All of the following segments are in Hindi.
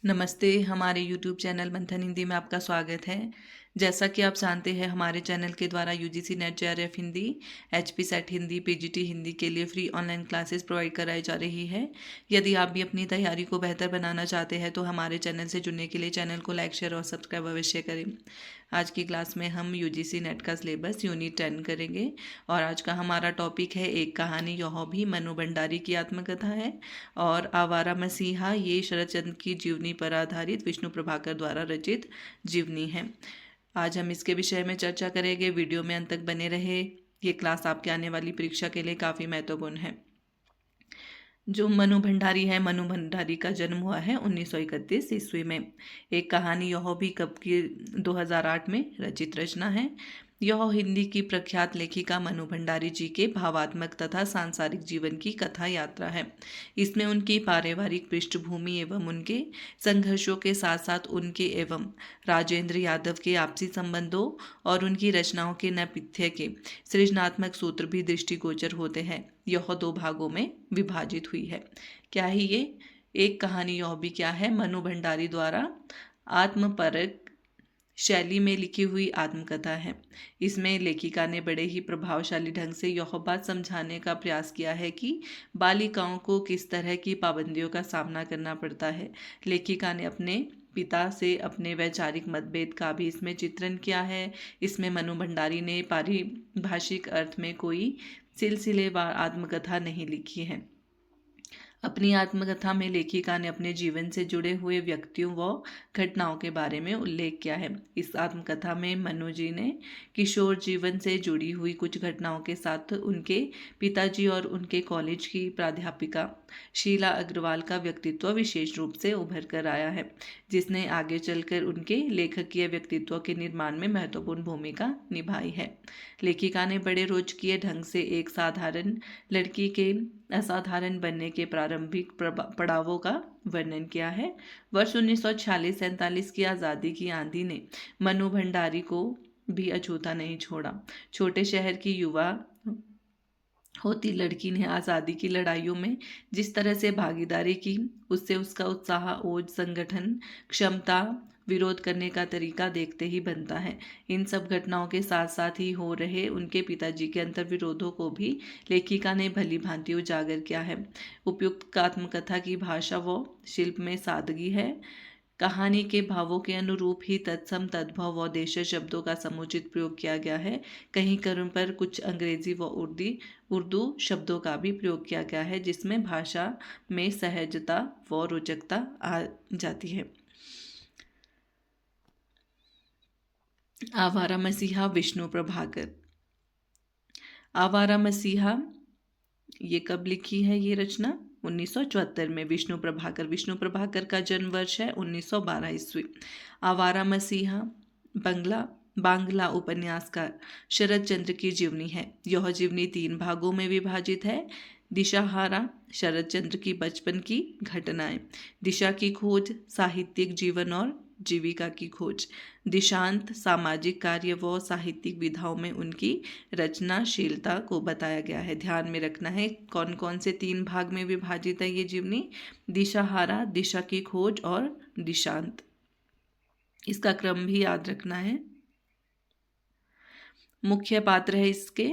नमस्ते, हमारे YouTube चैनल मंथन हिंदी में आपका स्वागत है। जैसा कि आप जानते हैं, हमारे चैनल के द्वारा UGC net JRF Hindi, HP set Hindi, PGT Hindi के लिए फ्री ऑनलाइन क्लासेस प्रोवाइड कराई जा रही है। यदि आप भी अपनी तैयारी को बेहतर बनाना चाहते हैं तो हमारे चैनल से जुड़ने के लिए चैनल को लाइक, शेयर और सब्सक्राइब अवश्य करें। आज की क्लास में हम यूजीसी नेट का सिलेबस यूनिट 10 करेंगे और आज का हमारा टॉपिक है एक कहानी यह भी मनु भंडारी की आत्मकथा है। और आवारा मसीहा ये शरद चंद्र की जीवनी पर आधारित विष्णु प्रभाकर द्वारा रचित जीवनी है। आज हम इसके विषय में चर्चा करेंगे। वीडियो में अंत तक बने रहे। ये क्लास आपके आने वाली परीक्षा के लिए काफ़ी महत्वपूर्ण है। जो मनु भंडारी है, मनु भंडारी का जन्म हुआ है 1931 ईस्वी में। एक कहानी यह भी कब की 2008 में रचित रचना है। यह हिंदी की प्रख्यात लेखिका मनु भंडारी जी के भावात्मक तथा सांसारिक जीवन की कथा यात्रा है। इसमें उनकी पारिवारिक पृष्ठभूमि एवं उनके संघर्षों के साथ साथ उनके एवं राजेंद्र यादव के आपसी संबंधों और उनकी रचनाओं के नेपथ्य के सृजनात्मक सूत्र भी दृष्टिगोचर होते हैं। यह दो भागों में विभाजित हुई है। क्या है ये? एक कहानी यह भी क्या है? मनु भंडारी द्वारा आत्मपरक शैली में लिखी हुई आत्मकथा है। इसमें लेखिका ने बड़े ही प्रभावशाली ढंग से यह बात समझाने का प्रयास किया है कि बालिकाओं को किस तरह की पाबंदियों का सामना करना पड़ता है। लेखिका ने अपने पिता से अपने वैचारिक मतभेद का भी इसमें चित्रण किया है। इसमें मनु भंडारी ने पारिभाषिक अर्थ में कोई सिलसिलेवार आत्मकथा नहीं लिखी है। अपनी आत्मकथा में लेखिका ने अपने जीवन से जुड़े हुए व्यक्तियों व घटनाओं के बारे में उल्लेख किया है। इस आत्मकथा में मनु जी ने किशोर जीवन से जुड़ी हुई कुछ घटनाओं के साथ उनके पिताजी और उनके कॉलेज की प्राध्यापिका शीला अग्रवाल का व्यक्तित्व विशेष रूप से उभर कर आया है, जिसने आगे चलकर उनके लेखकीय व्यक्तित्व के निर्माण में महत्वपूर्ण भूमिका निभाई है। लेखिका ने बड़े रोचकीय ढंग से एक साधारण लड़की के असाधारण बनने के प्रारंभिक पड़ावों का वर्णन किया है। वर्ष 1946-47 की आज़ादी की आंधी ने मनु भंडारी को भी अछूता नहीं छोड़ा। छोटे शहर की युवा होती लड़की ने आज़ादी की लड़ाइयों में जिस तरह से भागीदारी की, उससे उसका उत्साह, ओज, संगठन क्षमता, विरोध करने का तरीका देखते ही बनता है। इन सब घटनाओं के साथ साथ ही हो रहे उनके पिताजी के अंतर्विरोधों को भी लेखिका ने भली भांति उजागर किया है। उपयुक्त आत्मकथा की भाषा व शिल्प में सादगी है। कहानी के भावों के अनुरूप ही तत्सम, तद्भव व देशज शब्दों का समुचित प्रयोग किया गया है। कहीं कहीं पर कुछ अंग्रेजी व उर्दू शब्दों का भी प्रयोग किया गया है, जिसमें भाषा में सहजता व रोचकता आ जाती है। आवारा मसीहा विष्णु प्रभाकर। आवारा मसीहा ये कब लिखी है ये रचना? 1974 में। विष्णु प्रभाकर का जन्म वर्ष है 1912 ईस्वी। आवारा मसीहा बांग्ला उपन्यासकार शरद चंद्र की जीवनी है। यह जीवनी 3 भागों में विभाजित है। दिशाहारा शरद चंद्र की बचपन की घटनाएं, दिशा की खोज साहित्यिक जीवन और जीविका की खोज, दिशांत सामाजिक कार्य व साहित्यिक विधाओं में उनकी रचनाशीलता को बताया गया है। ध्यान में रखना है कौन कौन से 3 भाग में विभाजित है ये जीवनी? दिशाहारा, दिशा की खोज और दिशांत। इसका क्रम भी याद रखना है। मुख्य पात्र है इसके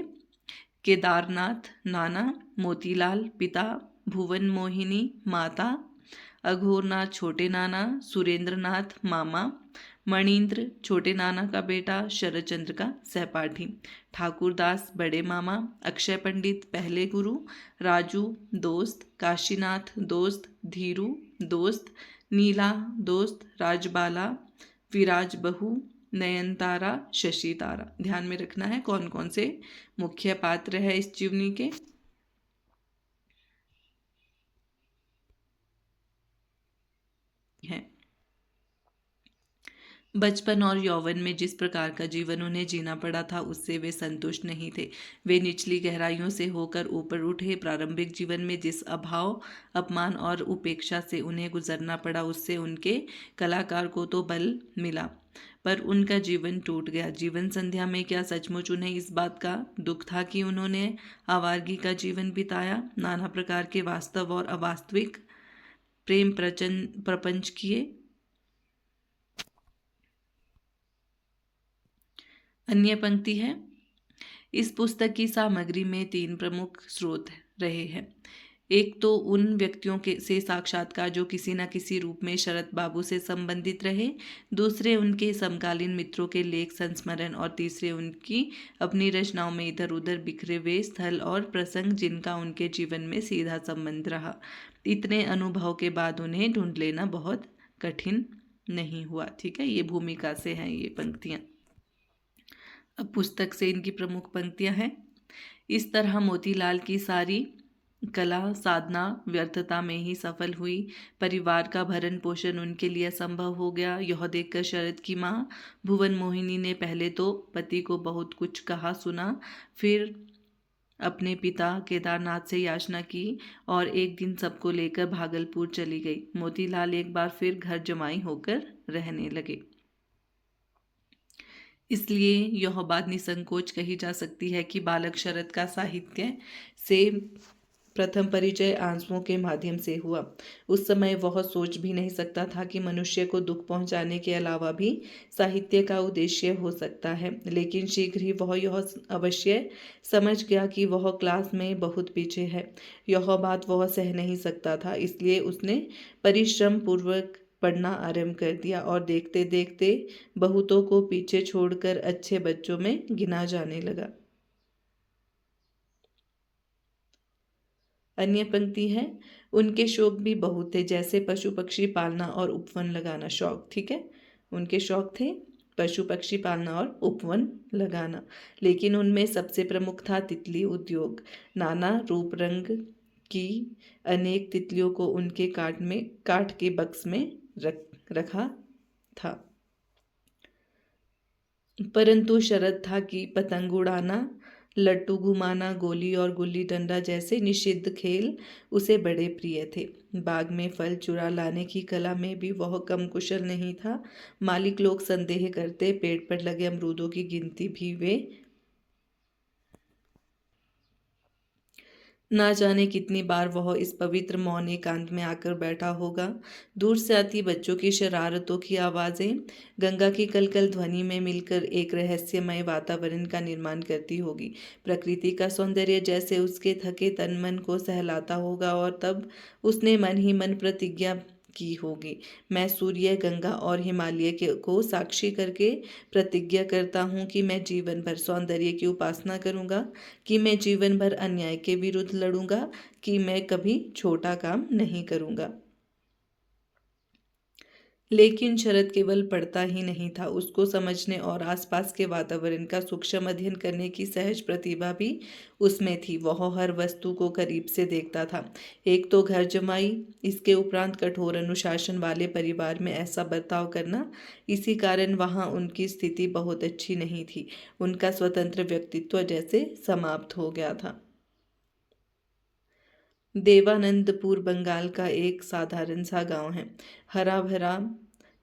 केदारनाथ नाना, मोतीलाल पिता, भुवन मोहिनी माता, अघोरनाथ छोटे नाना, सुरेंद्रनाथ मामा, मणिंद्र छोटे नाना का बेटा, शरद चंद्र का सहपाठी, ठाकुरदास बड़े मामा, अक्षय पंडित पहले गुरु, राजू दोस्त, काशीनाथ दोस्त, धीरू दोस्त, नीला दोस्त, राजबाला, विराज बहू, नयनतारा, शशि तारा। ध्यान में रखना है कौन कौन से मुख्य पात्र है इस जीवनी के। है बचपन और यौवन में जिस प्रकार का जीवन उन्हें जीना पड़ा था, उससे वे संतुष्ट नहीं थे। वे निचली गहराइयों से होकर ऊपर उठे। प्रारंभिक जीवन में जिस अभाव, अपमान और उपेक्षा से उन्हें गुजरना पड़ा, उससे उनके कलाकार को तो बल मिला, पर उनका जीवन टूट गया। जीवन संध्या में क्या सचमुच उन्हें इस बात का दुख था कि उन्होंने आवारगी का जीवन बिताया? नाना प्रकार के वास्तव और अवास्तविक प्रेम प्रपंच किए। अन्य पंक्ति है, इस पुस्तक की सामग्री में 3 प्रमुख स्रोत रहे हैं। एक तो उन व्यक्तियों के से साक्षात्कार जो किसी न किसी रूप में शरद बाबू से संबंधित रहे, दूसरे उनके समकालीन मित्रों के लेख संस्मरण और तीसरे उनकी अपनी रचनाओं में इधर उधर बिखरे हुए स्थल और प्रसंग जिनका उनके जीवन में सीधा संबंध रहा। इतने अनुभव के बाद उन्हें ढूंढ लेना बहुत कठिन नहीं हुआ। ठीक है, ये भूमिका से हैं ये पंक्तियाँ। अब पुस्तक से इनकी प्रमुख पंक्तियां हैं। इस तरह मोतीलाल की सारी कला साधना व्यर्थता में ही सफल हुई। परिवार का भरण पोषण उनके लिए असंभव हो गया। यह देखकर शरद की माँ भुवन मोहिनी ने पहले तो पति को बहुत कुछ कहा सुना, फिर अपने पिता केदारनाथ से याचना की और एक दिन सबको लेकर भागलपुर चली गई। मोतीलाल एक बार फिर घर जमाई होकर रहने लगे। इसलिए यह बात निसंकोच कही जा सकती है कि बालक शरद का साहित्य से प्रथम परिचय आंसुओं के माध्यम से हुआ। उस समय वह सोच भी नहीं सकता था कि मनुष्य को दुख पहुंचाने के अलावा भी साहित्य का उद्देश्य हो सकता है, लेकिन शीघ्र ही वह यह अवश्य समझ गया कि वह क्लास में बहुत पीछे है। यह बात वह सह नहीं सकता था, इसलिए उसने परिश्रम पूर्वक पढ़ना आरंभ कर दिया और देखते देखते बहुतों को पीछे छोड़कर अच्छे बच्चों में गिना जाने लगा। अन्य पंक्ति है, उनके शौक भी बहुत थे, जैसे पशु पक्षी पालना और उपवन लगाना। शौक, ठीक है, उनके शौक थे पशु पक्षी पालना और उपवन लगाना, लेकिन उनमें सबसे प्रमुख था तितली उद्योग। नाना रूप रंग की अनेक तितलियों को उनके काठ के बक्स में रखा था। परंतु शरत था कि पतंग उड़ाना, लट्टू घुमाना, गोली और गुल्ली डंडा जैसे निषिद्ध खेल उसे बड़े प्रिय थे। बाग में फल चुरा लाने की कला में भी वह कम कुशल नहीं था। मालिक लोग संदेह करते, पेड़ पर लगे अमरूदों की गिनती भी वे ना जाने कितनी बार वह इस पवित्र मौन एकांत में आकर बैठा होगा। दूर से आती बच्चों की शरारतों की आवाज़ें गंगा की कलकल ध्वनि में मिलकर एक रहस्यमय वातावरण का निर्माण करती होगी। प्रकृति का सौंदर्य जैसे उसके थके तन मन को सहलाता होगा और तब उसने मन ही मन प्रतिज्ञा की होगी, मैं सूर्य, गंगा और हिमालय को साक्षी करके प्रतिज्ञा करता हूँ कि मैं जीवन भर सौंदर्य की उपासना करूँगा, कि मैं जीवन भर अन्याय के विरुद्ध लड़ूंगा, कि मैं कभी छोटा काम नहीं करूँगा। लेकिन शरद केवल पढ़ता ही नहीं था, उसको समझने और आसपास के वातावरण का सूक्ष्म अध्ययन करने की सहज प्रतिभा भी उसमें थी। वह हर वस्तु को करीब से देखता था। एक तो घर जमाई, इसके उपरांत कठोर अनुशासन वाले परिवार में ऐसा बर्ताव करना, इसी कारण वहाँ उनकी स्थिति बहुत अच्छी नहीं थी। उनका स्वतंत्र व्यक्तित्व जैसे समाप्त हो गया था। देवानंदपुर बंगाल का एक साधारण सा गांव है। हरा भरा,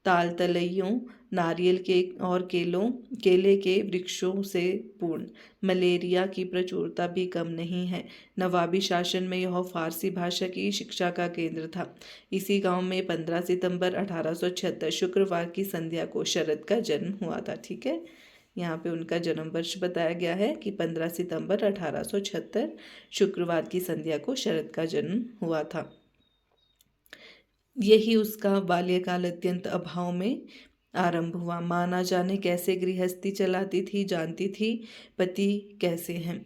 ताल तलैयों, नारियल के और केले के वृक्षों से पूर्ण। मलेरिया की प्रचुरता भी कम नहीं है। नवाबी शासन में यह फारसी भाषा की शिक्षा का केंद्र था। इसी गांव में 15 सितंबर 1876 शुक्रवार की संध्या को शरद का जन्म हुआ था। ठीक है, यहाँ पे उनका जन्म वर्ष बताया गया है कि 15 सितंबर 1876 शुक्रवार की संध्या को शरद का जन्म हुआ था। यही उसका बाल्यकाल अत्यंत अभाव में आरंभ हुआ। माँ ना जाने कैसे गृहस्थी चलाती थी, जानती थी पति कैसे हैं।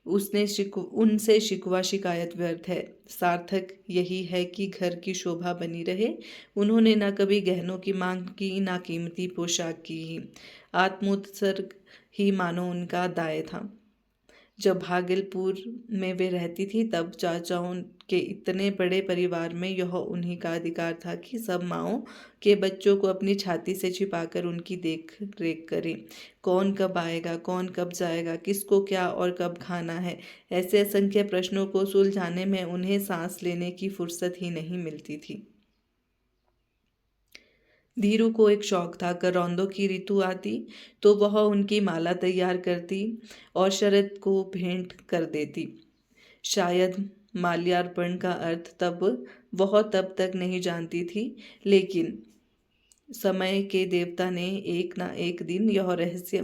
उनसे शिकवा शिकायत व्यर्थ है। सार्थक यही है कि घर की शोभा बनी रहे। उन्होंने ना कभी गहनों की मांग की, ना कीमती पोशाक की। आत्मोत्सर्ग ही मानो उनका दाय था। जब भागलपुर में वे रहती थी तब चाचाओं के इतने बड़े परिवार में यह उन्हीं का अधिकार था कि सब माँओं के बच्चों को अपनी छाती से छिपाकर उनकी देख रेख करें। कौन कब आएगा, कौन कब जाएगा, किसको क्या और कब खाना है, ऐसे असंख्य प्रश्नों को सुलझाने में उन्हें सांस लेने की फुर्सत ही नहीं मिलती थी। धीरू को एक शौक था, करौंदों की ऋतु आती तो वह उनकी माला तैयार करती और शरद को भेंट कर देती। शायद माल्यार्पण का अर्थ वह तब तक नहीं जानती थी, लेकिन समय के देवता ने एक ना एक दिन यह रहस्य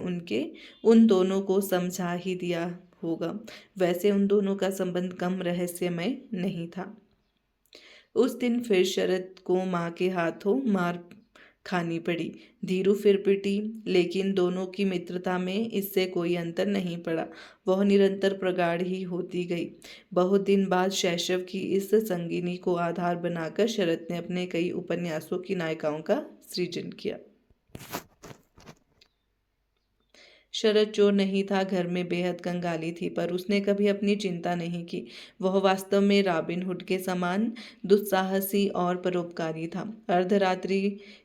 उन दोनों को समझा ही दिया होगा। वैसे उन दोनों का संबंध कम रहस्यमय नहीं था। उस दिन फिर शरद को माँ के हाथों मार खानी पड़ी। धीरू फिर पिटी, लेकिन दोनों की मित्रता में इससे कोई अंतर नहीं पड़ा। वह निरंतर प्रगाढ़ ही होती गई। बहुत दिन बाद शैशव की इस संगिनी को आधार बनाकर शरद ने अपने कई उपन्यासों की नायिकाओं का सृजन किया। शरद चोर नहीं था, घर में बेहद कंगाली थी, पर उसने कभी अपनी चिंता नहीं की। वह वास्तव में रॉबिन हुड के समान दुस्साहसी और परोपकारी था। अर्धरात्रि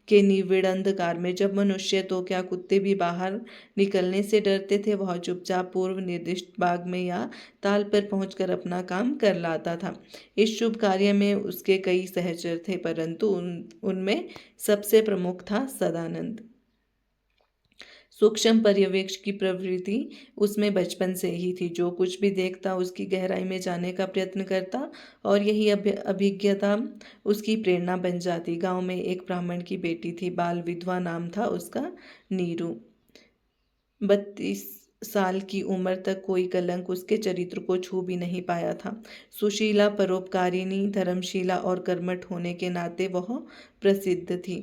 के निविड़ अंधकार में जब मनुष्य तो क्या कुत्ते भी बाहर निकलने से डरते थे, वह चुपचाप पूर्व निर्दिष्ट बाग में या ताल पर पहुंचकर अपना काम कर लाता था। इस शुभ कार्य में उसके कई सहचर थे, परंतु उनमें सबसे प्रमुख था सदानंद। सूक्ष्म पर्यवेक्षण की प्रवृत्ति उसमें बचपन से ही थी। जो कुछ भी देखता उसकी गहराई में जाने का प्रयत्न करता, और यही अभिज्ञता उसकी प्रेरणा बन जाती। गांव में एक ब्राह्मण की बेटी थी, बाल विधवा नाम था उसका, नीरू। 32 साल की उम्र तक कोई कलंक उसके चरित्र को छू भी नहीं पाया था। सुशीला, परोपकारिणी, धर्मशीला और कर्मठ होने के नाते वह प्रसिद्ध थी।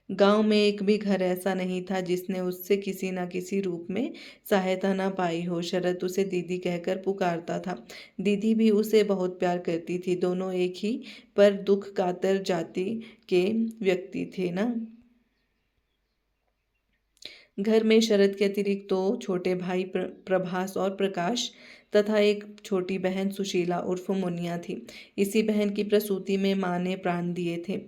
गांव में एक भी घर ऐसा नहीं था जिसने उससे किसी न किसी रूप में सहायता न पाई हो। शरद उसे दीदी कहकर पुकारता था। दीदी भी उसे बहुत प्यार करती थी। दोनों एक ही पर दुख कातर जाति के व्यक्ति थे ना। घर में शरद के अतिरिक्त दो छोटे भाई प्रभास और प्रकाश तथा एक छोटी बहन सुशीला उर्फ मुनिया थी। इसी बहन की प्रसूति में माँ ने प्राण दिए थे।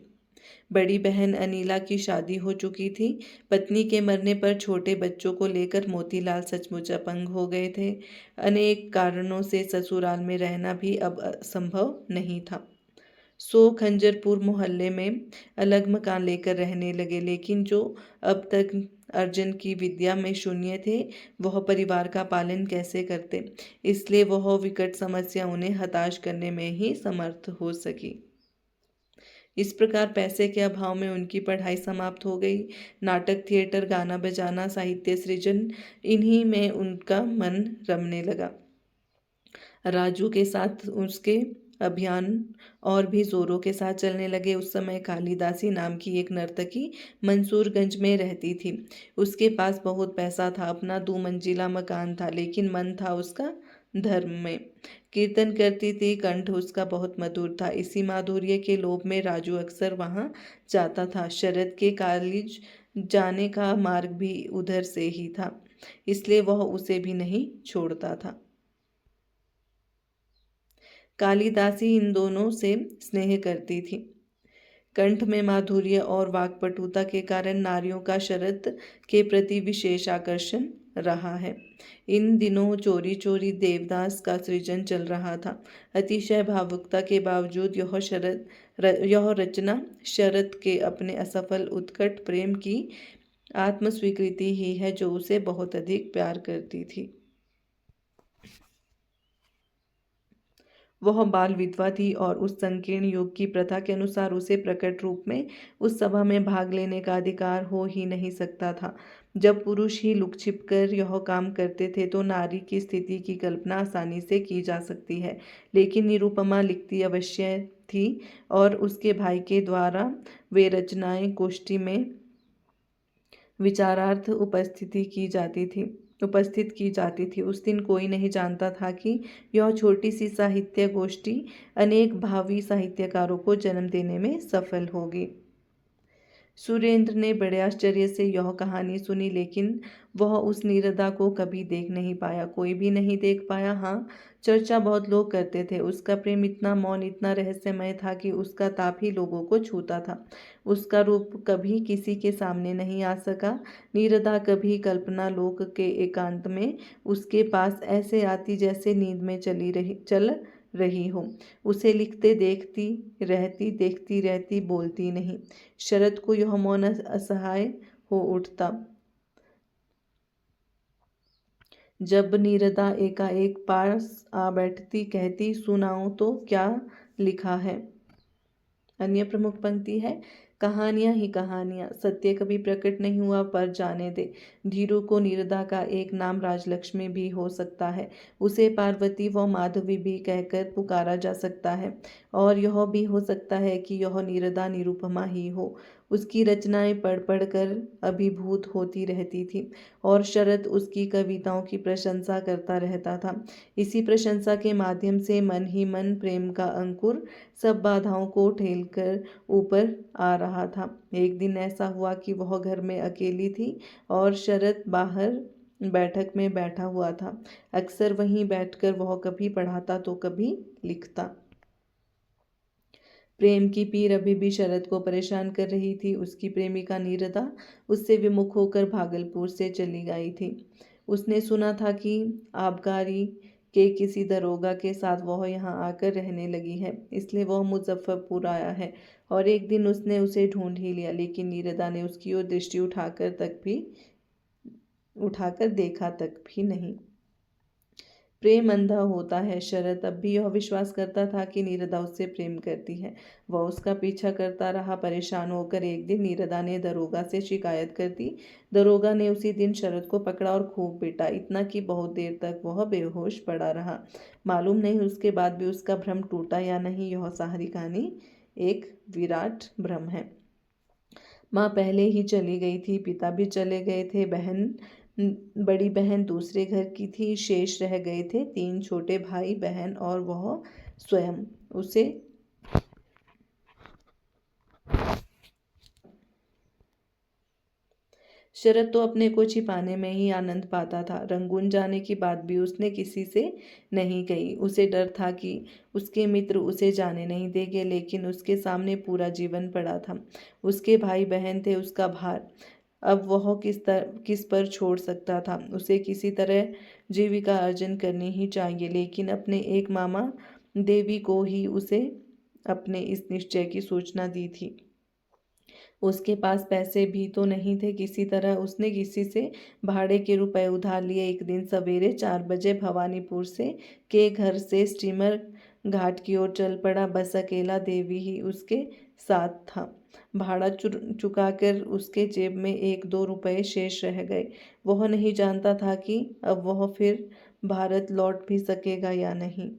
बड़ी बहन अनीला की शादी हो चुकी थी। पत्नी के मरने पर छोटे बच्चों को लेकर मोतीलाल सचमुच अपंग हो गए थे। अनेक कारणों से ससुराल में रहना भी अब संभव नहीं था। सो खंजरपुर मोहल्ले में अलग मकान लेकर रहने लगे, लेकिन जो अब तक अर्जुन की विद्या में शून्य थे, वह परिवार का पालन कैसे करते। इसलिए वह विकट समस्या उन्हें हताश करने में ही समर्थ हो सकी। इस प्रकार पैसे के अभाव में उनकी पढ़ाई समाप्त हो गई। नाटक, थिएटर, गाना बजाना, साहित्य सृजन, इन्हीं में उनका मन रमने लगा। राजू के साथ उसके अभियान और भी जोरों के साथ चलने लगे। उस समय कालिदासी नाम की एक नर्तकी मंसूरगंज में रहती थी। उसके पास बहुत पैसा था, अपना 2 मंजिला मकान था, लेकिन मन था उसका धर्म में। कीर्तन करती थी, कंठ उसका बहुत मधुर था। इसी माधुर्य के लोभ में राजू अक्सर वहाँ जाता था। शरद के कॉलेज जाने का मार्ग भी उधर से ही था, इसलिए वह उसे भी नहीं छोड़ता था। कालिदासी इन दोनों से स्नेह करती थी। कंठ में माधुर्य और वाक्पटुता के कारण नारियों का शरद के प्रति विशेष आकर्षण रहा है। इन दिनों चोरी चोरी देवदास का सृजन चल रहा था। अतिशय भावुकता के बावजूद यह रचना शरद के अपने असफल उत्कट प्रेम की आत्मस्वीकृति ही है, जो उसे बहुत अधिक प्यार करती थी। वह बाल विधवा थी और उस संकीर्ण युग की प्रथा के अनुसार उसे प्रकट रूप में उस सभा में भाग लेने का अधिकार हो ही नहीं सकता था। जब पुरुष ही लुक छिप कर यह काम करते थे तो नारी की स्थिति की कल्पना आसानी से की जा सकती है। लेकिन निरुपमा लिखती अवश्य थी, और उसके भाई के द्वारा वे रचनाएं गोष्ठी में विचारार्थ उपस्थित की जाती थी। उस दिन कोई नहीं जानता था कि यह छोटी सी साहित्य गोष्ठी अनेक भावी साहित्यकारों को जन्म देने में सफल होगी। सुरेंद्र ने बड़े आश्चर्य से यह कहानी सुनी, लेकिन वह उस नीरदा को कभी देख नहीं पाया। कोई भी नहीं देख पाया। हाँ, चर्चा बहुत लोग करते थे। उसका प्रेम इतना मौन, इतना रहस्यमय था कि उसका ताप ही लोगों को छूता था। उसका रूप कभी किसी के सामने नहीं आ सका। नीरदा कभी कल्पना लोक के एकांत में उसके पास ऐसे आती जैसे नींद में चल रही हो। उसे लिखते देखती रहती, बोलती नहीं। शरद को यह मौन असहाय हो उठता। जब नीरदा एकाएक पास आ बैठती, कहती, सुनाओ तो क्या लिखा है। अन्य प्रमुख पंक्ति है, कहानियां ही कहानियां, सत्य कभी प्रकट नहीं हुआ पर जाने दे। धीरू को नीरदा का एक नाम राजलक्ष्मी भी हो सकता है, उसे पार्वती व माधवी भी कहकर पुकारा जा सकता है, और यह भी हो सकता है कि यह नीरदा निरुपमा ही हो। उसकी रचनाएं पढ़ पढ़ कर अभिभूत होती रहती थी, और शरद उसकी कविताओं की प्रशंसा करता रहता था। इसी प्रशंसा के माध्यम से मन ही मन प्रेम का अंकुर सब बाधाओं को ठेलकर ऊपर आ रहा था। एक दिन ऐसा हुआ कि वह घर में अकेली थी और शरद बाहर बैठक में बैठा हुआ था। अक्सर वहीं बैठकर वह कभी पढ़ाता तो कभी लिखता। प्रेम की पीर अभी भी शरद को परेशान कर रही थी। उसकी प्रेमिका नीरदा उससे विमुख होकर भागलपुर से चली गई थी। उसने सुना था कि आबकारी के किसी दरोगा के साथ वह यहाँ आकर रहने लगी है, इसलिए वह मुजफ्फरपुर आया है। और एक दिन उसने उसे ढूंढ ही लिया, लेकिन नीरदा ने उसकी ओर दृष्टि उठाकर देखा तक भी नहीं। प्रेम अंधा होता है। शरद अब भी यह विश्वास करता था कि नीरदा उससे प्रेम करती है। वह उसका पीछा करता रहा। परेशान होकर एक दिन नीरदा ने दरोगा से शिकायत कर दी। दरोगा ने उसी दिन शरद को पकड़ा और खूब पीटा, इतना कि बहुत देर तक वह बेहोश पड़ा रहा। मालूम नहीं उसके बाद भी उसका भ्रम टूटा या नहीं। यह सारी कहानी एक विराट भ्रम है। माँ पहले ही चली गई थी, पिता भी चले गए थे, बड़ी बहन दूसरे घर की थी, शेष रह गए थे 3 छोटे भाई बहन और वह स्वयं। उसे शरद तो अपने को छिपाने में ही आनंद पाता था। रंगून जाने की बात भी उसने किसी से नहीं कही। उसे डर था कि उसके मित्र उसे जाने नहीं देंगे, लेकिन उसके सामने पूरा जीवन पड़ा था। उसके भाई बहन थे उसका भार। अब वह किस पर छोड़ सकता था। उसे किसी तरह जीविका अर्जन करनी ही चाहिए, लेकिन अपने एक मामा देवी को ही उसे अपने इस निश्चय की सूचना दी थी। उसके पास पैसे भी तो नहीं थे। किसी तरह उसने किसी से भाड़े के रुपए उधार लिए। एक दिन सवेरे 4 बजे भवानीपुर के घर से स्टीमर घाट की ओर चल पड़ा। बस अकेला देवी ही उसके साथ था। भाड़ा चुकाकर उसके जेब में 1-2 रुपए शेष रह गए। वह नहीं जानता था कि अब वह फिर भारत लौट भी सकेगा या नहीं।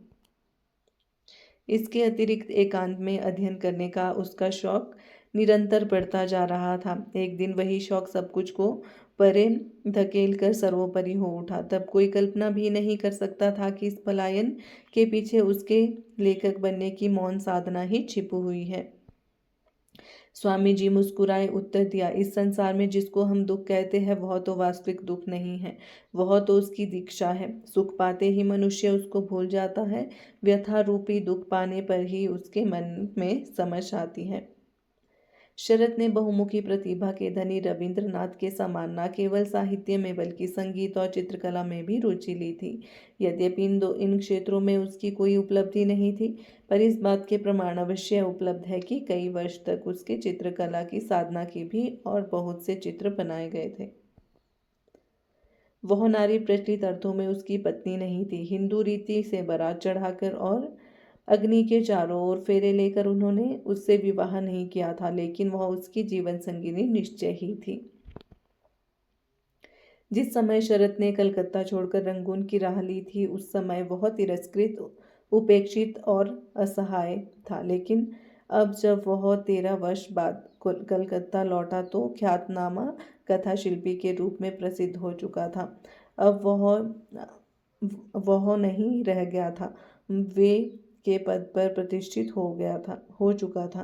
इसके अतिरिक्त एकांत में अध्ययन करने का उसका शौक निरंतर बढ़ता जा रहा था। एक दिन वही शौक सब कुछ को परे धकेल कर सर्वोपरि हो उठा। तब कोई कल्पना भी नहीं कर सकता था कि इस पलायन के पीछे उसके लेखक बनने की मौन साधना ही छिपी हुई है। स्वामी जी मुस्कुराए, उत्तर दिया, इस संसार में जिसको हम दुख कहते हैं वह तो वास्तविक दुख नहीं है, वह तो उसकी दीक्षा है। सुख पाते ही मनुष्य उसको भूल जाता है। व्यथा रूपी दुख पाने पर ही उसके मन में समझ आती है। शरद ने बहुमुखी प्रतिभा के धनी रविंद्रनाथ के समान न केवल साहित्य में बल्कि संगीत और चित्रकला में भी रुचि ली थी। यद्यपि इन क्षेत्रों में उसकी कोई उपलब्धि नहीं थी, पर इस बात के प्रमाण अवश्य उपलब्ध है कि कई वर्ष तक उसके चित्रकला की साधना की भी और बहुत से चित्र बनाए गए थे। वह नारी प्रचलित अर्थों में उसकी पत्नी नहीं थी। हिंदू रीति से बारात चढ़ाकर और अग्नि के चारों ओर फेरे लेकर उन्होंने उससे विवाह नहीं किया था, लेकिन वह उसकी जीवन संगिनी निश्चय ही थी। जिस समय शरद ने कलकत्ता छोड़कर रंगून की राह ली थी, उस समय वह तिरस्कृत, उपेक्षित और असहाय था। लेकिन अब जब वह 13 वर्ष बाद कलकत्ता लौटा तो ख्यातनामा कथा शिल्पी के रूप में प्रसिद्ध हो चुका था। अब वह नहीं रह गया था, वे के पद पर प्रतिष्ठित हो चुका था।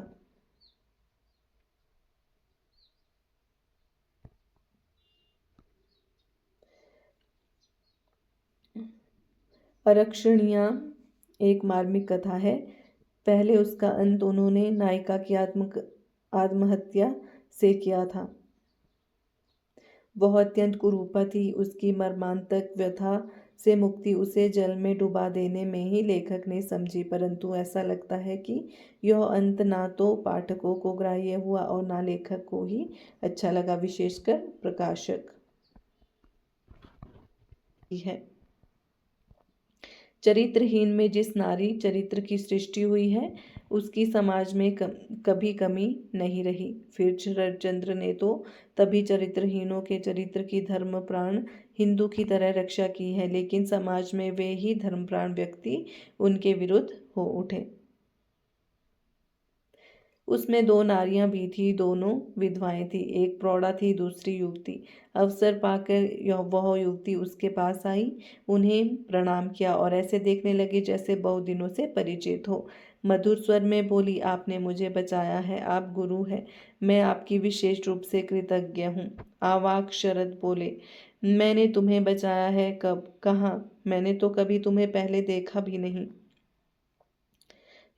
अरक्षणिया एक मार्मिक कथा है। पहले उसका अंत उन्होंने नायिका की आत्महत्या से किया था। वह अत्यंत कुरूपा थी। उसकी मर्मांतक व्यथा से मुक्ति उसे जल में डुबा देने में ही लेखक ने समझी, परंतु ऐसा लगता है कि यह अंत ना तो पाठकों को ग्राह्य हुआ और ना लेखक को ही अच्छा लगा, विशेषकर प्रकाशक। है। चरित्रहीन में जिस नारी चरित्र की सृष्टि हुई है उसकी समाज में कभी कमी नहीं रही। फिर शरदचंद्र ने तो तभी चरित्रहीनों के चरित्र की धर्मप्राण हिंदू की तरह रक्षा की है, लेकिन समाज में वे ही धर्मप्राण व्यक्ति उनके विरुद्ध हो उठे। उसमें दो नारियां भी थी, दोनों विधवाएं थी। एक प्रौढ़ा थी, दूसरी युवती। अवसर पाकर वह युवती उसके पास आई, उन्हें प्रणाम किया और ऐसे देखने लगी जैसे बहुत दिनों से परिचित हो। मधुर स्वर में बोली, आपने मुझे बचाया है, आप गुरु हैं, मैं आपकी विशेष रूप से कृतज्ञ हूँ। आवाक शरद बोले, मैंने तुम्हें बचाया है कब, कहाँ? मैंने तो कभी तुम्हें पहले देखा भी नहीं।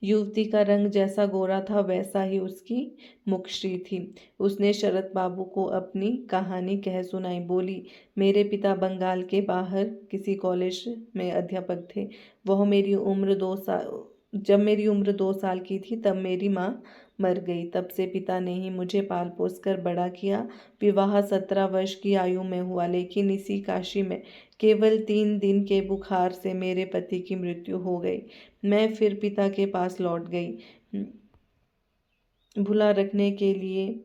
युवती का रंग जैसा गोरा था वैसा ही उसकी मुखश्री थी। उसने शरत बाबू को अपनी कहानी कह सुनाई। बोली, मेरे पिता बंगाल के बाहर किसी कॉलेज में अध्यापक थे। वह मेरी उम्र 2 साल जब मेरी उम्र 2 साल की थी तब मेरी माँ मर गई। तब से पिता ने ही मुझे पाल पोस कर बड़ा किया। विवाह 17 वर्ष की आयु में हुआ, लेकिन इसी काशी में केवल 3 दिन के बुखार से मेरे पति की मृत्यु हो गई। मैं फिर पिता के पास लौट गई। भुला रखने के लिए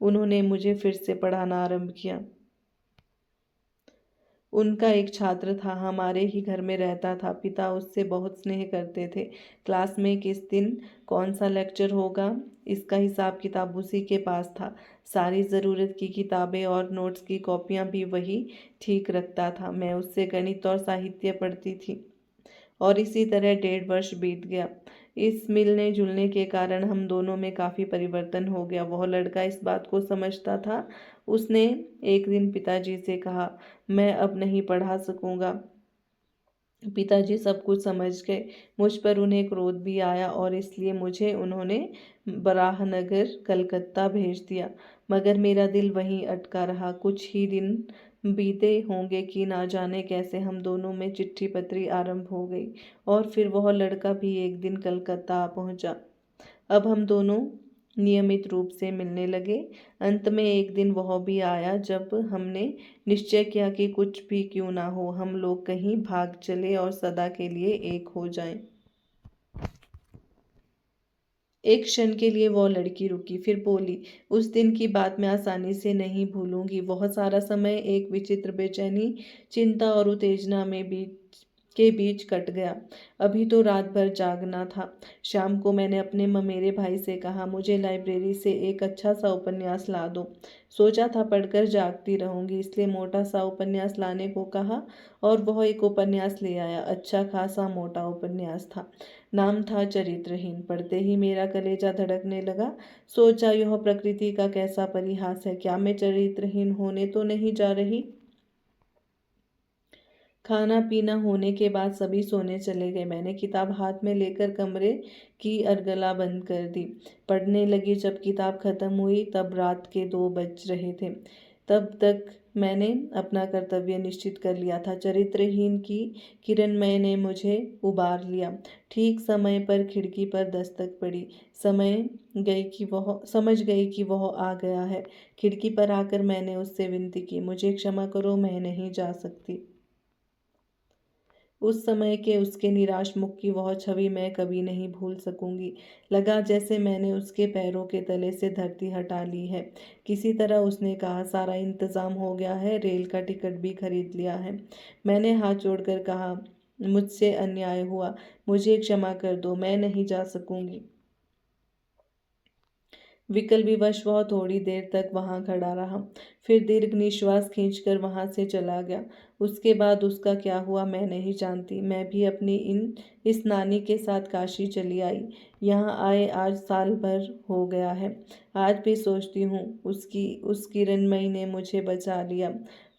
उन्होंने मुझे फिर से पढ़ाना आरंभ किया। उनका एक छात्र था, हमारे ही घर में रहता था। पिता उससे बहुत स्नेह करते थे। क्लास में किस दिन कौन सा लेक्चर होगा इसका हिसाब किताब उसी के पास था। सारी ज़रूरत की किताबें और नोट्स की कॉपियाँ भी वही ठीक रखता था। मैं उससे गणित और साहित्य पढ़ती थी और इसी तरह 1.5 वर्ष बीत गया। इस मिलने जुलने के कारण हम दोनों में काफ़ी परिवर्तन हो गया। वह लड़का इस बात को समझता था। उसने एक दिन पिताजी से कहा, मैं अब नहीं पढ़ा सकूंगा। पिताजी सब कुछ समझ गए। मुझ पर उन्हें क्रोध भी आया और इसलिए मुझे उन्होंने बराहनगर कलकत्ता भेज दिया। मगर मेरा दिल वहीं अटका रहा। कुछ ही दिन बीते होंगे कि ना जाने कैसे हम दोनों में चिट्ठी पत्री आरंभ हो गई और फिर वह लड़का भी एक दिन कलकत्ता आ पहुंचा। अब हम दोनों नियमित रूप से मिलने लगे। अंत में एक दिन वह भी आया जब हमने निश्चय किया कि कुछ भी क्यों ना हो हम लोग कहीं भाग चले और सदा के लिए एक हो जाएं। एक क्षण के लिए वो लड़की रुकी, फिर बोली, उस दिन की बात मैं आसानी से नहीं भूलूंगी। बहुत सारा समय एक विचित्र बेचैनी, चिंता और उत्तेजना में बीच कट गया। अभी तो रात भर जागना था। शाम को मैंने अपने ममेरे भाई से कहा, मुझे लाइब्रेरी से एक अच्छा सा उपन्यास ला दो। सोचा था पढ़कर जागती रहूंगी, इसलिए मोटा सा उपन्यास लाने को कहा और वह एक उपन्यास ले आया। अच्छा खासा मोटा उपन्यास था। नाम था चरित्रहीन। पढ़ते ही मेरा कलेजा धड़कने लगा। सोचा, यह प्रकृति का कैसा परिहास है। क्या मैं चरित्रहीन होने तो नहीं जा रही? खाना पीना होने के बाद सभी सोने चले गए। मैंने किताब हाथ में लेकर कमरे की अरगला बंद कर दी। पढ़ने लगी। जब किताब खत्म हुई तब रात के 2 बज रहे थे। तब तक मैंने अपना कर्तव्य निश्चित कर लिया था। चरित्रहीन की किरणमय ने मुझे उबार लिया। ठीक समय पर खिड़की पर दस्तक पड़ी। समझ गई कि वह आ गया है। खिड़की पर आकर मैंने उससे विनती की, मुझे क्षमा करो, मैं नहीं जा सकती। उस समय के उसके निराश मुख की वह छवि मैं कभी नहीं भूल सकूंगी। लगा जैसे मैंने उसके पैरों के तले से धरती हटा ली है। किसी तरह उसने कहा, सारा इंतजाम हो गया है, रेल का टिकट भी खरीद लिया है। मैंने हाथ जोड़कर कहा, मुझसे अन्याय हुआ, मुझे क्षमा कर दो, मैं नहीं जा सकूंगी। विकल विवश वह थोड़ी देर तक वहां खड़ा रहा, फिर दीर्घ निश्वास खींचकर वहां से चला गया। उसके बाद उसका क्या हुआ मैं नहीं जानती। मैं भी अपनी इस नानी के साथ काशी चली आई। यहाँ आए आज साल भर हो गया है। आज भी सोचती हूँ उस किरणमयी ने मुझे बचा लिया।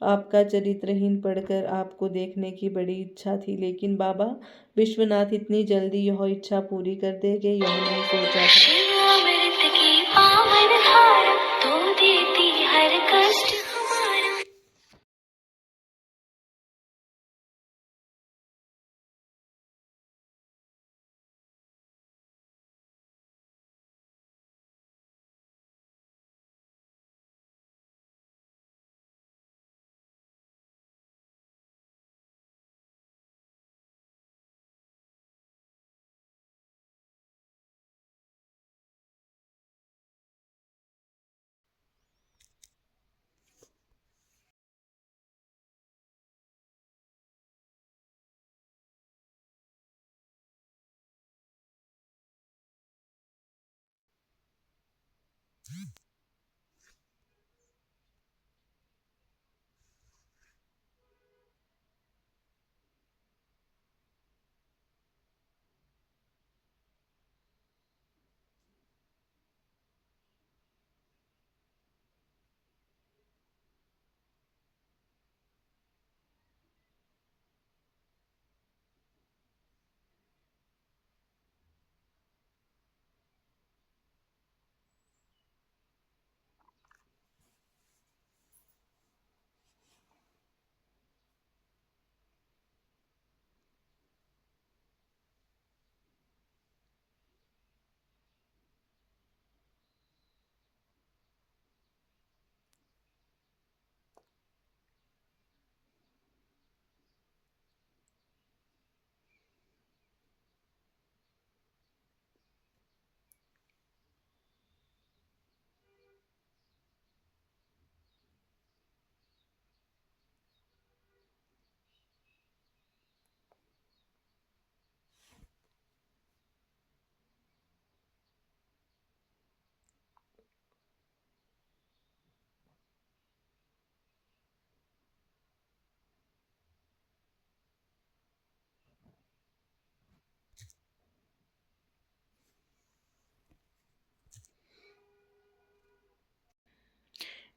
आपका चरित्रहीन पढ़कर आपको देखने की बड़ी इच्छा थी, लेकिन बाबा विश्वनाथ इतनी जल्दी यह इच्छा पूरी कर देंगे यह नहीं सोचा था।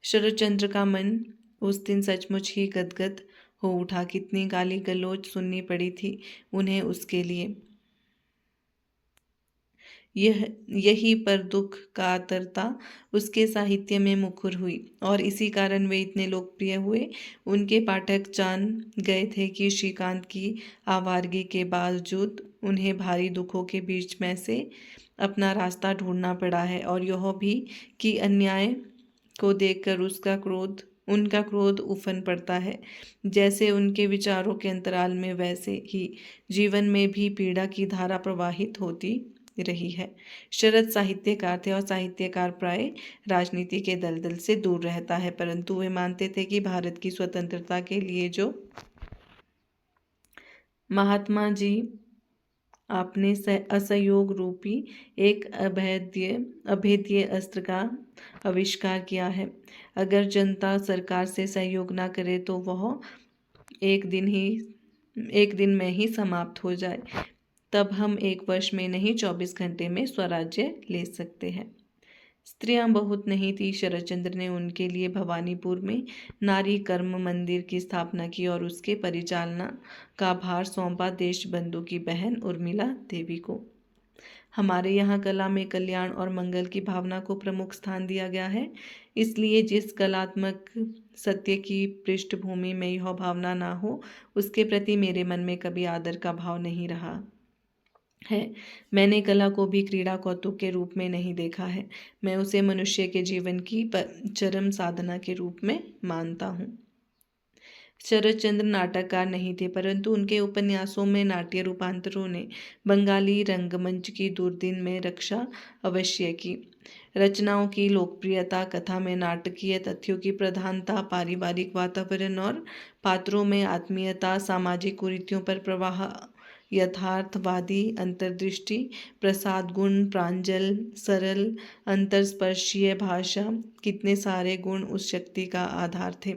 शरद चंद्र का मन उस दिन सचमुच ही गदगद हो उठा। कितनी गाली गलौज सुननी पड़ी थी उन्हें उसके लिए। यही पर दुख का आर्द्रता उसके साहित्य में मुखर हुई और इसी कारण वे इतने लोकप्रिय हुए। उनके पाठक जान गए थे कि श्रीकांत की आवारगी के बावजूद उन्हें भारी दुखों के बीच में से अपना रास्ता ढूंढना पड़ा है, और यह भी कि अन्याय को देखकर उनका क्रोध उफन पड़ता है। जैसे उनके विचारों के अंतराल में वैसे ही जीवन में भी पीड़ा की धारा प्रवाहित होती रही है। शरद साहित्यकार थे और साहित्यकार प्राय राजनीति के दलदल से दूर रहता है, परंतु वे मानते थे कि भारत की स्वतंत्रता के लिए जो महात्मा जी आपने असहयोग रूपी एक अभेद्य अस्त्र का आविष्कार किया है, अगर जनता सरकार से सहयोग ना करे तो वह एक दिन ही एक दिन में ही समाप्त हो जाए। तब हम 1 वर्ष में नहीं 24 घंटे में स्वराज्य ले सकते हैं। स्त्रियां बहुत नहीं थी। शरदचंद्र ने उनके लिए भवानीपुर में नारी कर्म मंदिर की स्थापना की और उसके परिचालना का भार सौंपा देशबंधु की बहन उर्मिला देवी को। हमारे यहाँ कला में कल्याण और मंगल की भावना को प्रमुख स्थान दिया गया है, इसलिए जिस कलात्मक सत्य की पृष्ठभूमि में यह भावना ना हो, उसके प्रति मेरे मन में कभी आदर का भाव नहीं रहा है। मैंने कला को भी क्रीड़ा कौतुक के रूप में नहीं देखा है, मैं उसे मनुष्य के जीवन की चरम साधना के रूप में मानता हूँ। शरदचंद्र नाटककार नहीं थे, परंतु उनके उपन्यासों में नाट्य रूपांतरों ने बंगाली रंगमंच की दुर्दिन में रक्षा अवश्य की। रचनाओं की लोकप्रियता, कथा में नाटकीय तथ्यों की प्रधानता, पारिवारिक वातावरण और पात्रों में आत्मीयता, सामाजिक कुरीतियों पर प्रवाह, यथार्थवादी अंतर्दृष्टि, प्रसाद गुण, प्रांजल, सरल, अंतरस्पर्शीय भाषा, कितने सारे गुण उस शक्ति का आधार थे।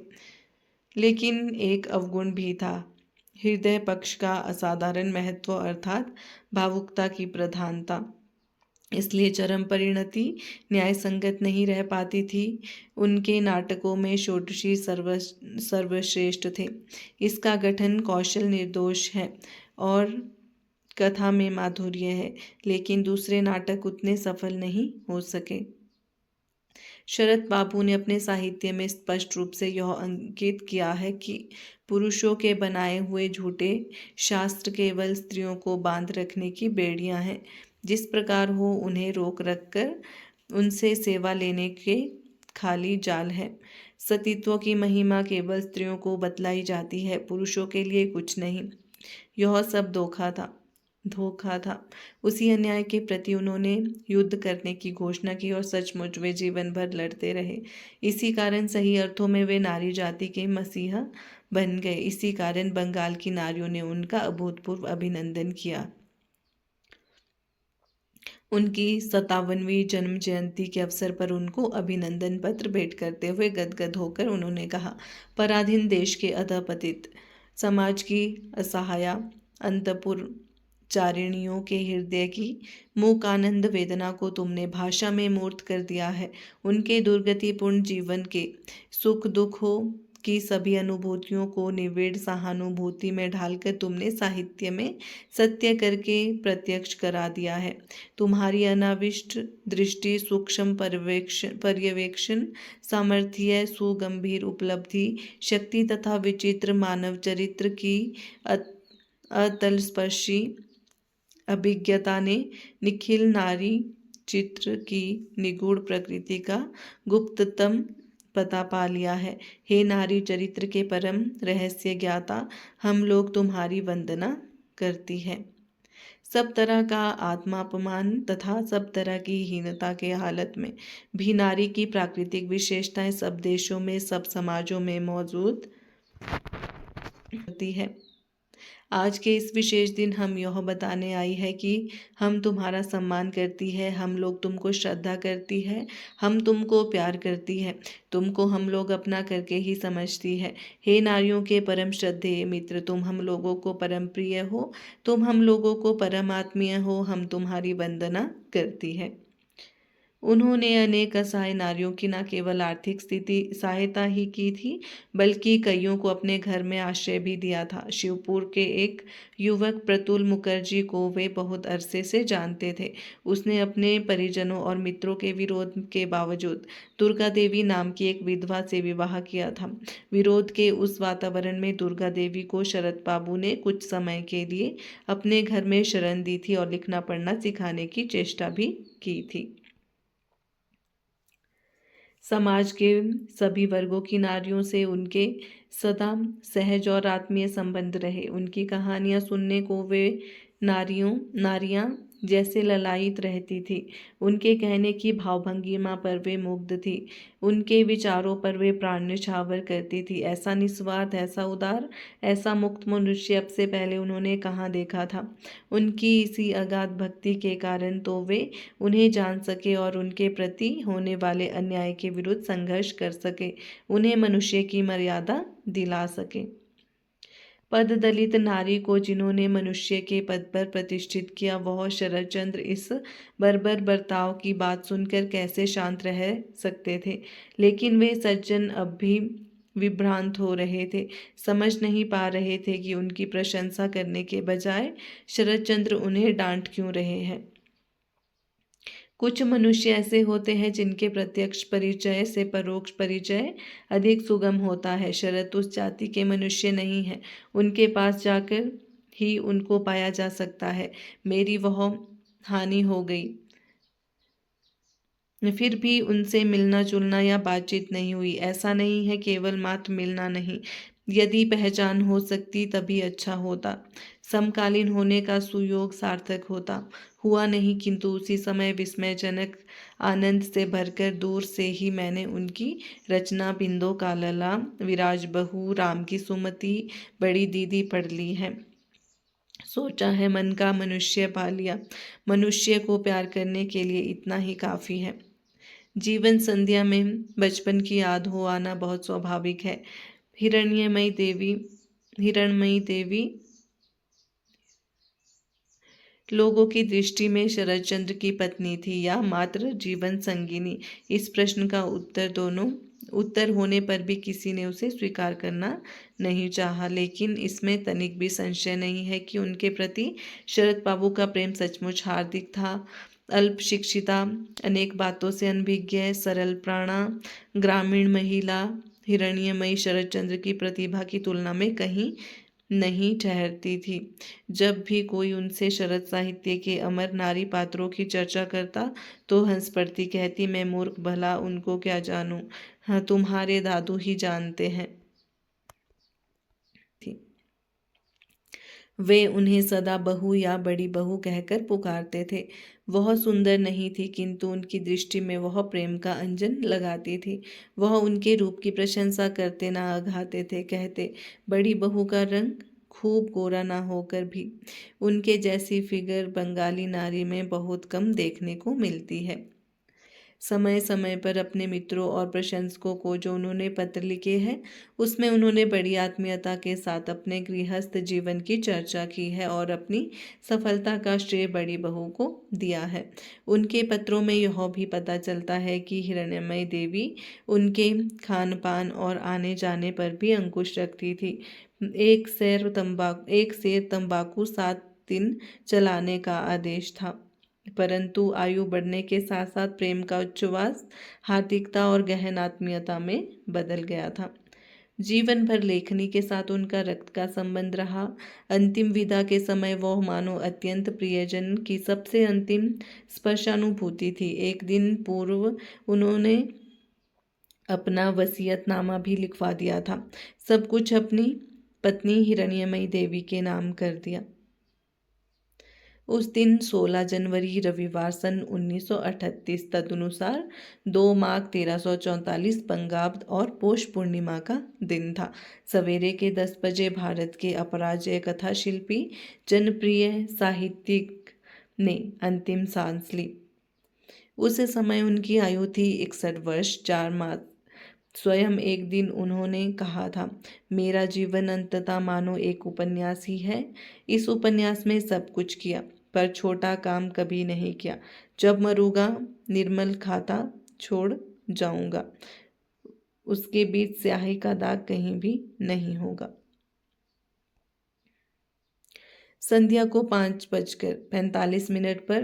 लेकिन एक अवगुण भी था, हृदय पक्ष का असाधारण महत्व अर्थात भावुकता की प्रधानता। इसलिए चरम परिणति न्याय संगत नहीं रह पाती थी। उनके नाटकों में षोडशी सर्वश्रेष्ठ थे। इसका गठन कौशल निर्दोष है और कथा में माधुर्य है, लेकिन दूसरे नाटक उतने सफल नहीं हो सके। शरद बाबू ने अपने साहित्य में स्पष्ट रूप से यह अंकित किया है कि पुरुषों के बनाए हुए झूठे शास्त्र केवल स्त्रियों को बांध रखने की बेड़ियां हैं। जिस प्रकार हो उन्हें रोक रख कर उनसे सेवा लेने के खाली जाल है। सतीत्व की महिमा केवल स्त्रियों को बतलाई जाती है, पुरुषों के लिए कुछ नहीं। यह सब धोखा था। उसी अन्याय के प्रति उन्होंने युद्ध करने की घोषणा की और सचमुच वे जीवन भर लड़ते रहे। इसी कारण सही अर्थों में वे नारी जाति के मसीहा बन गए। इसी कारण बंगाल की नारियों ने उनका अभूतपूर्व अभिनंदन किया। उनकी 57वीं जन्म जयंती के अवसर पर उनको अभिनंदन पत्र भेंट करते हुए गदगद होकर उन्होंने कहा, पराधीन देश के अधपतित समाज की असहाया अंतःपुरचारिणियों के हृदय की मूकानंद वेदना को तुमने भाषा में मूर्त कर दिया है। उनके दुर्गतिपूर्ण जीवन के सुख दुखों की सभी अनुभूतियों को निविड़ सहानुभूति में ढालकर तुमने साहित्य में सत्य करके प्रत्यक्ष करा दिया है। तुम्हारी अनाविष्ट दृष्टि, सूक्ष्म पर्यवेक्षण सामर्थ्य, सुगंभीर उपलब्धि शक्ति तथा विचित्र मानव चरित्र की अतलस्पर्शी अभिज्ञता ने निखिल नारी चित्र की निगूढ़ प्रकृति का गुप्ततम पता पा लिया है। हे नारी चरित्र के परम रहस्य ज्ञाता, हम लोग तुम्हारी वंदना करती है। सब तरह का आत्मापमान तथा सब तरह की हीनता के हालत में भी नारी की प्राकृतिक विशेषताएं सब देशों में, सब समाजों में मौजूद होती है। आज के इस विशेष दिन हम यह बताने आई है कि हम तुम्हारा सम्मान करती है, हम लोग तुमको श्रद्धा करती है, हम तुमको प्यार करती है, तुमको हम लोग अपना करके ही समझती है। हे नारियों के परम श्रद्धेय मित्र, तुम हम लोगों को परम प्रिय हो, तुम हम लोगों को परम आत्मीय हो, हम तुम्हारी वंदना करती है। उन्होंने अनेक असहाय नारियों की न केवल आर्थिक स्थिति सहायता ही की थी, बल्कि कईयों को अपने घर में आश्रय भी दिया था। शिवपुर के एक युवक प्रतुल मुखर्जी को वे बहुत अरसे से जानते थे। उसने अपने परिजनों और मित्रों के विरोध के बावजूद दुर्गा देवी नाम की एक विधवा से विवाह किया था। विरोध के उस वातावरण में दुर्गा देवी को शरद बाबू ने कुछ समय के लिए अपने घर में शरण दी थी और लिखना पढ़ना सिखाने की चेष्टा भी की थी। समाज के सभी वर्गों की नारियों से उनके सदा सहज और आत्मीय संबंध रहे। उनकी कहानियां सुनने को वे नारियां जैसे ललायित रहती थी। उनके कहने की भावभंगिमा पर वे मुग्ध थी। उनके विचारों पर वे प्राण न्यौछावर करती थी। ऐसा निस्वार्थ, ऐसा उदार, ऐसा मुक्त मनुष्य अब से पहले उन्होंने कहाँ देखा था। उनकी इसी अगाध भक्ति के कारण तो वे उन्हें जान सके और उनके प्रति होने वाले अन्याय के विरुद्ध संघर्ष कर सके, उन्हें मनुष्य की मर्यादा दिला सके। पद दलित नारी को जिन्होंने मनुष्य के पद पर प्रतिष्ठित किया, वह शरदचंद्र इस बर्बर बर्ताव की बात सुनकर कैसे शांत रह सकते थे। लेकिन वे सज्जन अब भी विभ्रांत हो रहे थे, समझ नहीं पा रहे थे कि उनकी प्रशंसा करने के बजाय शरदचंद्र उन्हें डांट क्यों रहे हैं। कुछ मनुष्य ऐसे होते हैं जिनके प्रत्यक्ष परिचय से परोक्ष परिचय अधिक सुगम होता है। शरद उस जाति के मनुष्य नहीं है, उनके पास जाकर ही उनको पाया जा सकता है। मेरी वह हानि हो गई, फिर भी उनसे मिलना जुलना या बातचीत नहीं हुई। ऐसा नहीं है केवल मात्र मिलना नहीं, यदि पहचान हो सकती तभी अच्छा होता, समकालीन होने का सुयोग सार्थक होता। हुआ नहीं, किंतु उसी समय विस्मयजनक आनंद से भरकर दूर से ही मैंने उनकी रचना बिंदो का लला, विराज बहू, राम की सुमति, बड़ी दीदी पढ़ ली है। सोचा है मन का मनुष्य पा लिया। मनुष्य को प्यार करने के लिए इतना ही काफ़ी है। जीवन संध्या में बचपन की याद हो आना बहुत स्वाभाविक है। हिरणमयी देवी लोगों की दृष्टि में शरदचंद्र की पत्नी थी या मात्र जीवन संगिनी, इस प्रश्न का उत्तर होने पर भी किसी ने उसे स्वीकार करना नहीं चाहा। लेकिन इसमें तनिक भी संशय नहीं है कि उनके प्रति शरद बाबू का प्रेम सचमुच हार्दिक था। अल्प शिक्षिता, अनेक बातों से अनभिज्ञ, सरल प्राणा, ग्रामीण महिला हिरण्यमयी शरदचंद्र की प्रतिभा की तुलना में कहीं नहीं ठहरती थी। जब भी कोई उनसे शरद साहित्य के अमर नारी पात्रों की चर्चा करता तो हंस पड़ती, कहती, मैं मूर्ख, भला उनको क्या जानूं, हाँ तुम्हारे दादू ही जानते हैं। वे उन्हें सदा बहू या बड़ी बहू कहकर पुकारते थे। वह सुंदर नहीं थी, किंतु उनकी दृष्टि में वह प्रेम का अंजन लगाती थी। वह उनके रूप की प्रशंसा करते ना अघाते थे, कहते, बड़ी बहू का रंग खूब गोरा ना होकर भी उनके जैसी फिगर बंगाली नारी में बहुत कम देखने को मिलती है। समय समय पर अपने मित्रों और प्रशंसकों को जो उन्होंने पत्र लिखे हैं उसमें उन्होंने बड़ी आत्मीयता के साथ अपने गृहस्थ जीवन की चर्चा की है और अपनी सफलता का श्रेय बड़ी बहू को दिया है। उनके पत्रों में यह भी पता चलता है कि हिरण्यमयी देवी उनके खान पान और आने जाने पर भी अंकुश रखती थी। एक सेर तंबाकू 7 दिन चलाने का आदेश था। परंतु आयु बढ़ने के साथ साथ प्रेम का उच्छ्वास हार्दिकता और गहन आत्मीयता में बदल गया था। जीवन भर लेखनी के साथ उनका रक्त का संबंध रहा। अंतिम विदा के समय वह मानो अत्यंत प्रियजन की सबसे अंतिम स्पर्शानुभूति थी। एक दिन पूर्व उन्होंने अपना वसीयतनामा भी लिखवा दिया था। सब कुछ अपनी पत्नी हिरण्यमयी देवी के नाम कर दिया। उस दिन 16 जनवरी रविवार सन 1938 तदनुसार 2 माघ 1344 बंगाब्द और पौष पूर्णिमा का दिन था। सवेरे के 10 बजे भारत के अपराजय कथा शिल्पी जनप्रिय साहित्यिक ने अंतिम सांस ली। उस समय उनकी आयु थी 61 वर्ष 4 मास। स्वयं एक दिन उन्होंने कहा था, मेरा जीवन अंततः मानो एक उपन्यास ही है। इस उपन्यास में सब कुछ किया पर छोटा काम कभी नहीं किया। जब मरूंगा निर्मल खाता छोड़ जाऊंगा, उसके बीच स्याही का दाग कहीं भी नहीं होगा। संध्या को 5:45 पर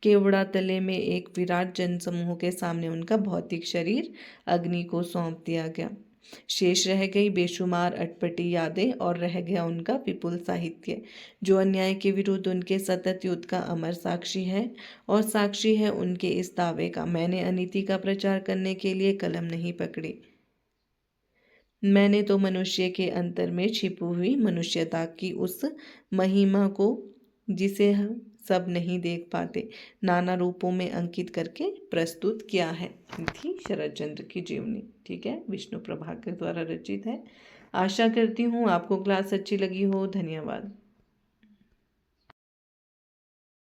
केवड़ा तले में एक विराट जनसमूह के सामने उनका भौतिक शरीर अग्नि को सौंप दिया गया। शेष रह गई बेशुमार अटपटी यादें और रह गया उनका विपुल साहित्य, जो अन्याय के विरुद्ध उनके सतत युद्ध का अमर साक्षी है और साक्षी है उनके इस दावे का, मैंने अनीति का प्रचार करने के लिए कलम नहीं पकड़ी। मैंने तो मनुष्य के अंतर में छिपी हुई मनुष्यता की उस महिमा को, जिसे हम सब नहीं देख पाते, नाना रूपों में अंकित करके प्रस्तुत किया है। थी शरद चंद्र की जीवनी। ठीक है, विष्णु प्रभाकर द्वारा रचित है। आशा करती हूँ आपको क्लास अच्छी लगी हो। धन्यवाद।